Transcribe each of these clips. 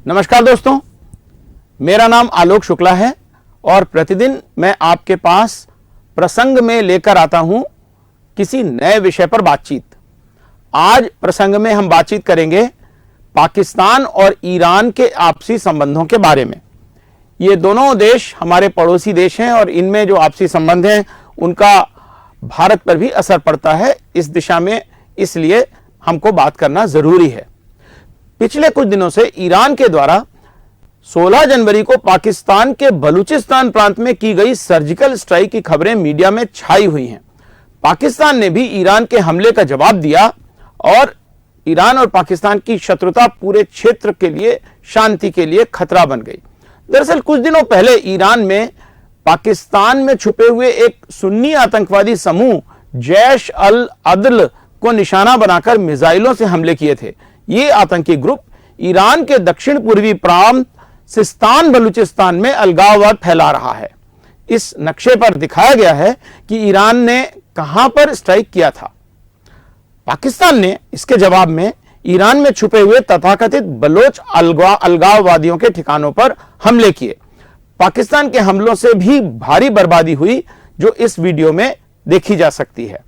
नमस्कार दोस्तों, मेरा नाम आलोक शुक्ला है और प्रतिदिन मैं आपके पास प्रसंग में लेकर आता हूं किसी नए विषय पर बातचीत। आज प्रसंग में हम बातचीत करेंगे पाकिस्तान और ईरान के आपसी संबंधों के बारे में। ये दोनों देश हमारे पड़ोसी देश हैं और इनमें जो आपसी संबंध हैं उनका भारत पर भी असर पड़ता है इस दिशा में, इसलिए हमको बात करना जरूरी है। पिछले कुछ दिनों से ईरान के द्वारा 16 जनवरी को पाकिस्तान के बलूचिस्तान प्रांत में की गई सर्जिकल स्ट्राइक की खबरें मीडिया में छाई हुई हैं। पाकिस्तान ने भी ईरान के हमले का जवाब दिया और ईरान और पाकिस्तान की शत्रुता पूरे क्षेत्र के लिए, शांति के लिए खतरा बन गई। दरअसल कुछ दिनों पहले ईरान में पाकिस्तान में छुपे हुए एक सुन्नी आतंकवादी समूह जैश अल अदल को निशाना बनाकर मिसाइलों से हमले किए थे। ये आतंकी ग्रुप ईरान के दक्षिण पूर्वी प्रांत सिस्तान बलूचिस्तान में अलगाववाद फैला रहा है। इस नक्शे पर दिखाया गया है कि ईरान ने कहां पर स्ट्राइक किया था। पाकिस्तान ने इसके जवाब में ईरान में छुपे हुए तथाकथित बलोच अलगाववादियों के ठिकानों पर हमले किए। पाकिस्तान के हमलों से भी भारी बर्बादी हुई, जो इस वीडियो में देखी जा सकती है।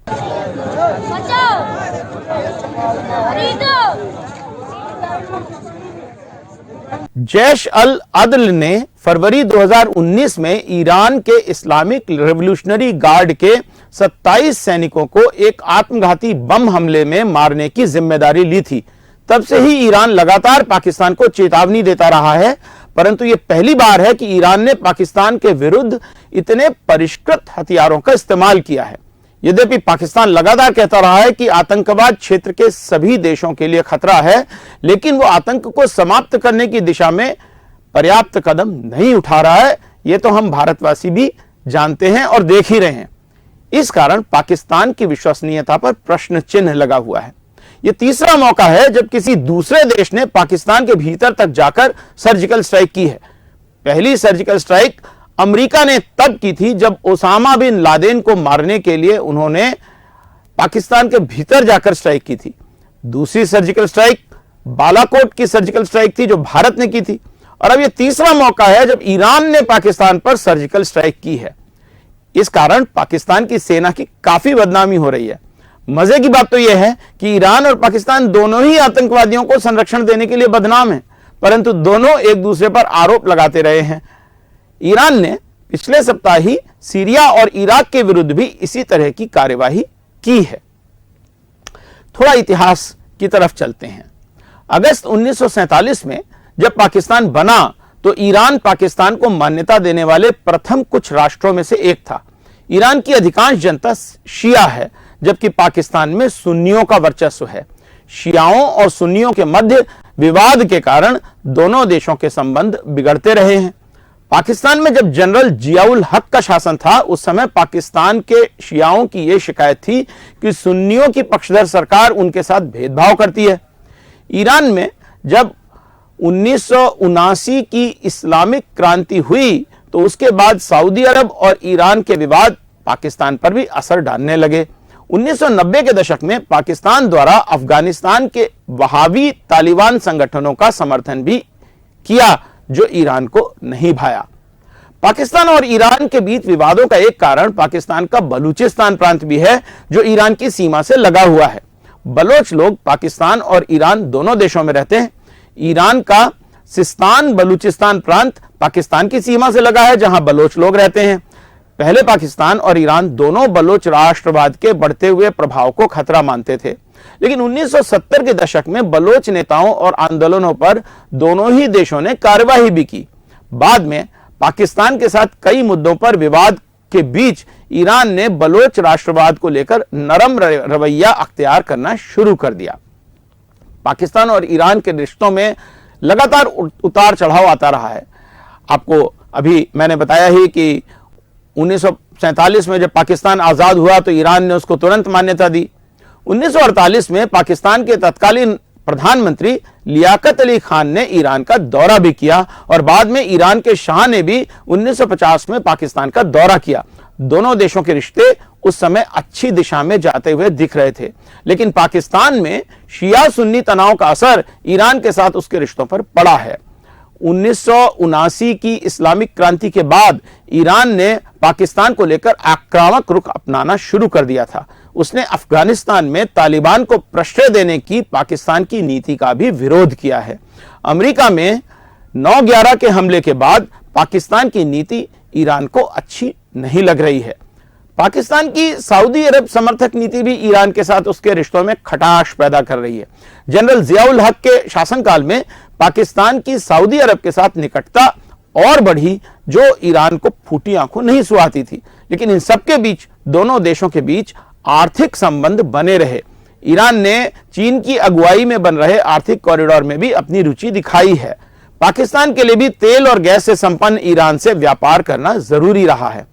जैश अल अदल ने फरवरी 2019 में ईरान के इस्लामिक रेवोल्यूशनरी गार्ड के 27 सैनिकों को एक आत्मघाती बम हमले में मारने की जिम्मेदारी ली थी। तब से ही ईरान लगातार पाकिस्तान को चेतावनी देता रहा है, परंतु यह पहली बार है कि ईरान ने पाकिस्तान के विरुद्ध इतने परिष्कृत हथियारों का इस्तेमाल किया है। यद्यपि पाकिस्तान लगातार कहता रहा है कि आतंकवाद क्षेत्र के सभी देशों के लिए खतरा है, लेकिन वो आतंक को समाप्त करने की दिशा में पर्याप्त कदम नहीं उठा रहा है। ये तो हम भारतवासी भी जानते हैं और देख ही रहे हैं। इस कारण पाकिस्तान की विश्वसनीयता पर प्रश्न चिन्ह लगा हुआ है। यह तीसरा मौका है जब किसी दूसरे देश ने पाकिस्तान के भीतर तक जाकर सर्जिकल स्ट्राइक की है। पहली सर्जिकल स्ट्राइक अमेरिका ने तब की थी जब ओसामा बिन लादेन को मारने के लिए उन्होंने पाकिस्तान के भीतर जाकर स्ट्राइक की थी। दूसरी सर्जिकल स्ट्राइक बालाकोट की सर्जिकल स्ट्राइक थी जो भारत ने की थी, और अब यह तीसरा मौका है जब ईरान ने पाकिस्तान पर सर्जिकल स्ट्राइक की है। इस कारण पाकिस्तान की सेना की काफी बदनामी हो रही है। मजे की बात तो यह है कि ईरान और पाकिस्तान दोनों ही आतंकवादियों को संरक्षण देने के लिए बदनाम हैं, परंतु दोनों एक दूसरे पर आरोप लगाते रहे हैं। ईरान ने पिछले सप्ताह ही सीरिया और इराक के विरुद्ध भी इसी तरह की कार्यवाही की है। थोड़ा इतिहास की तरफ चलते हैं। अगस्त 1947 में जब पाकिस्तान बना तो ईरान पाकिस्तान को मान्यता देने वाले प्रथम कुछ राष्ट्रों में से एक था। ईरान की अधिकांश जनता शिया है, जबकि पाकिस्तान में सुन्नियों का वर्चस्व है। शियाओं और सुन्नियों के मध्य विवाद के कारण दोनों देशों के संबंध बिगड़ते रहे हैं। पाकिस्तान में जब जनरल जियाउल हक का शासन था, उस समय पाकिस्तान के शियाओं की यह शिकायत थी कि सुन्नियों की पक्षधर सरकार उनके साथ भेदभाव करती है। ईरान में जब 1979 की इस्लामिक क्रांति हुई तो उसके बाद सऊदी अरब और ईरान के विवाद पाकिस्तान पर भी असर डालने लगे। 1990 के दशक में पाकिस्तान द्वारा अफगानिस्तान के वहाबी तालिबान संगठनों का समर्थन भी किया, जो ईरान को नहीं भाया। पाकिस्तान और ईरान के बीच विवादों का एक कारण पाकिस्तान का बलूचिस्तान प्रांत भी है, जो ईरान की सीमा से लगा हुआ है। बलोच लोग पाकिस्तान और ईरान दोनों देशों में रहते हैं। ईरान का सिस्तान बलूचिस्तान प्रांत पाकिस्तान की सीमा से लगा है, जहां बलोच लोग रहते हैं। पहले पाकिस्तान और ईरान दोनों बलोच राष्ट्रवाद के बढ़ते हुए प्रभाव को खतरा मानते थे, लेकिन 1970 के दशक में बलोच नेताओं और आंदोलनों पर दोनों ही देशों ने कार्यवाही भी की। बाद में पाकिस्तान के साथ कई मुद्दों पर विवाद के बीच ईरान ने बलोच राष्ट्रवाद को लेकर नरम रवैया अख्तियार करना शुरू कर दिया। पाकिस्तान और ईरान के रिश्तों में लगातार उतार चढ़ाव आता रहा है। आपको अभी मैंने बताया ही कि 1947 में जब पाकिस्तान आजाद हुआ तो ईरान ने उसको तुरंत मान्यता दी। 1948 में पाकिस्तान के तत्कालीन प्रधानमंत्री लियाकत अली खान ने ईरान का दौरा भी किया और बाद में ईरान के शाह ने भी 1950 में पाकिस्तान का दौरा किया। दोनों देशों के रिश्ते उस समय अच्छी दिशा में जाते हुए दिख रहे थे, लेकिन पाकिस्तान में शिया सुन्नी तनाव का असर ईरान के साथ उसके रिश्तों पर पड़ा है। 1979 की इस्लामिक क्रांति के बाद ईरान ने पाकिस्तान को लेकर आक्रामक रुख अपनाना शुरू कर दिया था। उसने अफगानिस्तान में तालिबान को प्रश्रय देने की पाकिस्तान की नीति का भी विरोध किया है। अमेरिका में 9/11 के हमले के बाद पाकिस्तान की नीति ईरान को अच्छी नहीं लग रही है। पाकिस्तान की सऊदी अरब समर्थक नीति भी ईरान के साथ उसके रिश्तों में खटाश पैदा कर रही है। जनरल जियाउल हक के शासनकाल में पाकिस्तान की सऊदी अरब के साथ निकटता और बढ़ी, जो ईरान को फूटी आंखों नहीं सुहाती थी। लेकिन इन सबके बीच दोनों देशों के बीच आर्थिक संबंध बने रहे। ईरान ने चीन की अगुवाई में बन रहे आर्थिक कॉरिडोर में भी अपनी रुचि दिखाई है। पाकिस्तान के लिए भी तेल और गैस से संपन्न ईरान से व्यापार करना जरूरी रहा है।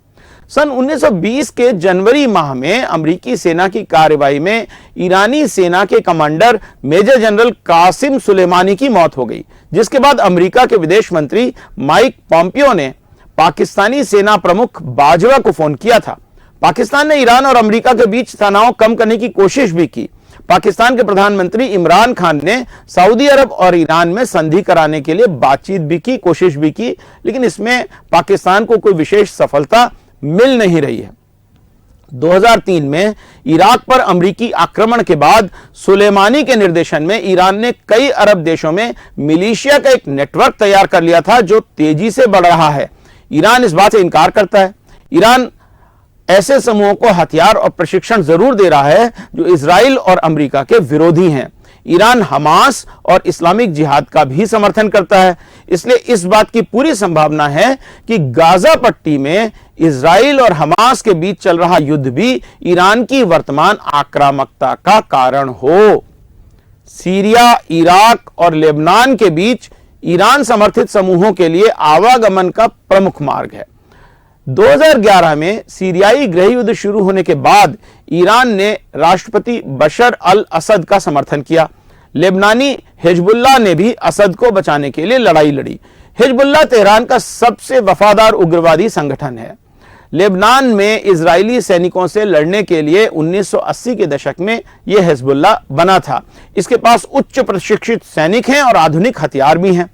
सन 1920 के जनवरी माह में अमेरिकी सेना की कार्रवाई में ईरानी सेना के commander major general Qasem Soleimani की मौत हो गई, जिसके बाद अमेरिका के विदेश मंत्री माइक पॉम्पियो ने पाकिस्तानी सेना प्रमुख बाजवा को फोन किया था। पाकिस्तान ने ईरान और अमेरिका के बीच तनाव कम करने की कोशिश भी की। पाकिस्तान के प्रधानमंत्री इमरान खान ने सऊदी अरब और ईरान में संधि कराने के लिए बातचीत भी की, कोशिश भी की, लेकिन इसमें पाकिस्तान को कोई विशेष सफलता मिल नहीं रही है। 2003 में इराक पर अमेरिकी आक्रमण के बाद सुलेमानी के निर्देशन में ईरान ने कई अरब देशों में मिलिशिया का एक नेटवर्क तैयार कर लिया था, जो तेजी से बढ़ रहा है। ईरान इस बात से इनकार करता है। ईरान ऐसे समूहों को हथियार और प्रशिक्षण जरूर दे रहा है जो इजराइल और अमेरिका के विरोधी हैं। ईरान हमास और इस्लामिक जिहाद का भी समर्थन करता है। इसलिए इस बात की पूरी संभावना है कि गाजा पट्टी में इजराइल और हमास के बीच चल रहा युद्ध भी ईरान की वर्तमान आक्रामकता का कारण हो। सीरिया, इराक और लेबनान के बीच ईरान समर्थित समूहों के लिए आवागमन का प्रमुख मार्ग है। 2011 में सीरियाई गृह युद्ध शुरू होने के बाद ईरान ने राष्ट्रपति बशर अल असद का समर्थन किया। लेबनानी हिजबुल्लाह ने भी असद को बचाने के लिए लड़ाई लड़ी। हिजबुल्लाह तेहरान का सबसे वफादार उग्रवादी संगठन है। लेबनान में इजरायली सैनिकों से लड़ने के लिए 1980 के दशक में यह हिजबुल्लाह बना था। इसके पास उच्च प्रशिक्षित सैनिक हैं और आधुनिक हथियार भी हैं।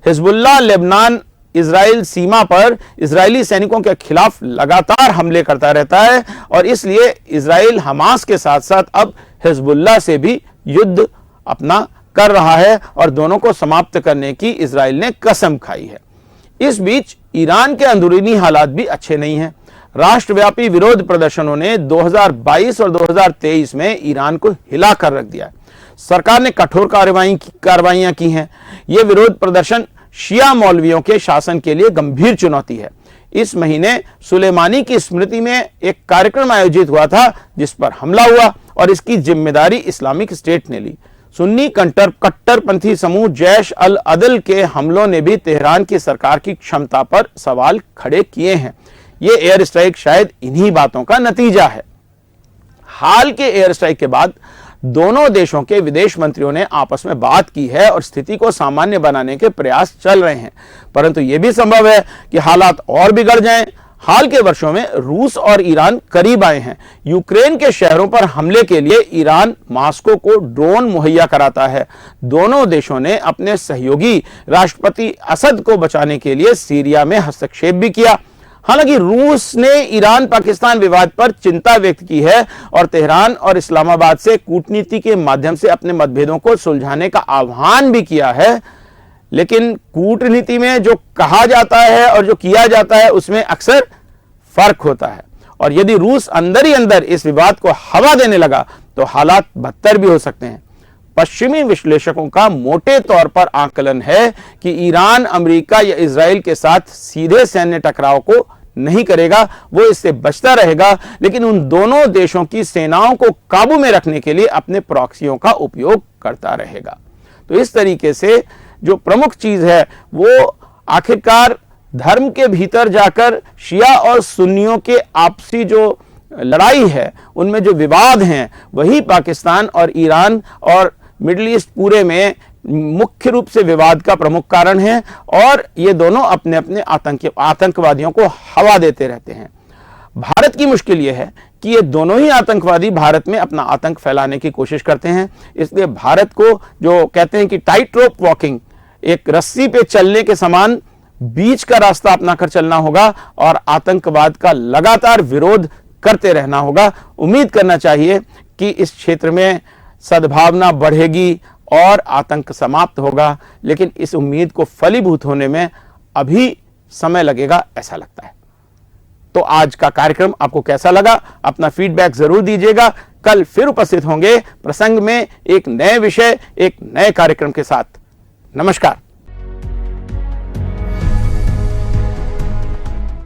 हिजबुल्लाह लेबनान इजराइल सीमा पर इजरायली सैनिकों के खिलाफ लगातार हमले करता रहता है और इसलिए इजराइल हमास के साथ साथ अब हिजबुल्लाह से भी युद्ध अपना कर रहा है और दोनों को समाप्त करने की इजराइल ने कसम खाई है। इस बीच ईरान के अंदरूनी हालात भी अच्छे नहीं हैं। राष्ट्रव्यापी विरोध प्रदर्शनों ने 2022 और 2023 में ईरान को हिला कर रख दिया। सरकार ने कठोर कार्रवाइयां की हैं। यह विरोध प्रदर्शन शिया मौलवियों के शासन के लिए गंभीर चुनौती है। इस महीने सुलेमानी की स्मृति में एक कार्यक्रम आयोजित हुआ था जिस पर हमला हुआ और इसकी जिम्मेदारी इस्लामिक स्टेट ने ली। सुन्नी कट्टरपंथी समूह जैश अल अदल के हमलों ने भी तेहरान की सरकार की क्षमता पर सवाल खड़े किए हैं। ये एयर स्ट्राइक शायद इन्हीं बातों का नतीजा है। हाल के एयर स्ट्राइक के बाद दोनों देशों के विदेश मंत्रियों ने आपस में बात की है और स्थिति को सामान्य बनाने के प्रयास चल रहे हैं, परंतु यह भी संभव है कि हालात और बिगड़ जाएं। हाल के वर्षों में रूस और ईरान करीब आए हैं। यूक्रेन के शहरों पर हमले के लिए ईरान मास्को को ड्रोन मुहैया कराता है। दोनों देशों ने अपने सहयोगी राष्ट्रपति असद को बचाने के लिए सीरिया में हस्तक्षेप भी किया। हालांकि रूस ने ईरान पाकिस्तान विवाद पर चिंता व्यक्त की है और तेहरान और इस्लामाबाद से कूटनीति के माध्यम से अपने मतभेदों को सुलझाने का आह्वान भी किया है। लेकिन कूटनीति में जो कहा जाता है और जो किया जाता है उसमें अक्सर फर्क होता है और यदि रूस अंदर ही अंदर इस विवाद को हवा देने लगा तो हालात बदतर भी हो सकते हैं। पश्चिमी विश्लेषकों का मोटे तौर पर आकलन है कि ईरान अमेरिका या इजराइल के साथ सीधे सैन्य टकराव को नहीं करेगा, वो इससे बचता रहेगा, लेकिन उन दोनों देशों की सेनाओं को काबू में रखने के लिए अपने प्रॉक्सियों का उपयोग करता रहेगा। तो इस तरीके से जो प्रमुख चीज है वो आखिरकार धर्म के भीतर जाकर शिया और सुन्नियों के आपसी जो लड़ाई है, उनमें जो विवाद हैं, वही पाकिस्तान और ईरान और मिडिल ईस्ट पूरे में मुख्य रूप से विवाद का प्रमुख कारण है और ये दोनों अपने अपने आतंकवादियों को हवा देते रहते हैं। भारत की मुश्किल ये है कि ये दोनों ही आतंकवादी भारत में अपना आतंक फैलाने की कोशिश करते हैं। इसलिए भारत को जो कहते हैं कि टाइट रोप वॉकिंग, एक रस्सी पे चलने के समान बीच का रास्ता अपनाकर चलना होगा और आतंकवाद का लगातार विरोध करते रहना होगा। उम्मीद करना चाहिए कि इस क्षेत्र में सद्भावना बढ़ेगी और आतंक समाप्त होगा, लेकिन इस उम्मीद को फलीभूत होने में अभी समय लगेगा, ऐसा लगता है। तो आज का कार्यक्रम आपको कैसा लगा? अपना फीडबैक जरूर दीजिएगा। कल फिर उपस्थित होंगे प्रसंग में एक नए विषय, एक नए कार्यक्रम के साथ। नमस्कार।